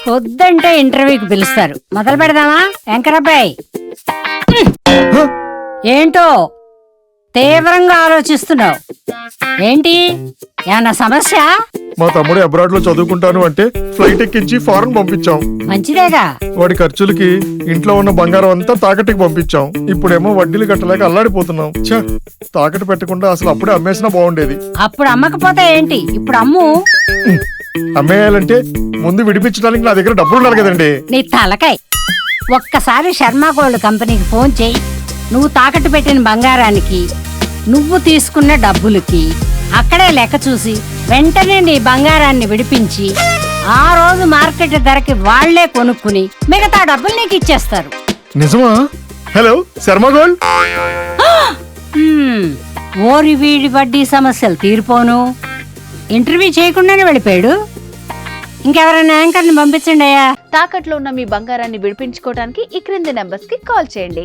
వద్దంటే ఇంటర్వ్యూకి పిలుస్తారు. మొదలు పెడదామా? వెంకరబ్బాయి ఏంటో తీవ్రంగా ఆలోచిస్తున్నావు ఏంటి? ఏమన్నా సమస్య? మా తమ్ముడు అబ్రాడ్ లో చదువుకుంటాను అంటే ఫ్లైట్ ఎక్కించి ఫారెన్ పంపించాం. మంచిదేగా. వాడి ఖర్చులకి ఇంట్లో ఉన్న బంగారం అంతా తాకట్టుకి పంపించాం. ఇప్పుడేమో వడ్డీలు కట్టలేక అల్లాడిపోతున్నాం. ఛ, తాకట్టు పెట్టకుండా అసలు అప్పుడే అమ్మేసినా బాగుండేది. అప్పుడు అమ్మకపోతే ఏంటి, ఇప్పుడు అమ్ము. అమ్మేయాలంటే ముందు విడిపించడానికి నా దగ్గర డబ్బులు ఉండాలి కదండి. నీ తలకాయ్. ఒక్కసారి శర్మ గోల్డ్ కంపెనీకి ఫోన్ చేయి. నువ్వు తాకట్టు పెట్టిన బంగారానికి, నువ్వు తీసుకున్న డబ్బులకి అక్కడే లెక్క చూసి వెంటనే నీ బంగారాన్ని విడిపించి ఆ రోజు మార్కెట్ ధరకి వాళ్లే కొనుక్కుని మిగతా డబ్బులు నీకు ఇచ్చేస్తారు. నిజమా? Hello Sharma gold. ఓరి వీడి వడ్డీ సమస్యలు తీరిపోను. ఇంటర్వ్యూ చేయకుండానే వెళ్ళిపోయాడు. ఇంకెవరైనా యాంకర్ని పంపించండి అయ్యా. తాకట్లో ఉన్న మీ బంగారాన్ని విడిపించుకోవడానికి ఈ క్రింది నెంబర్స్ కి కాల్ చేయండి.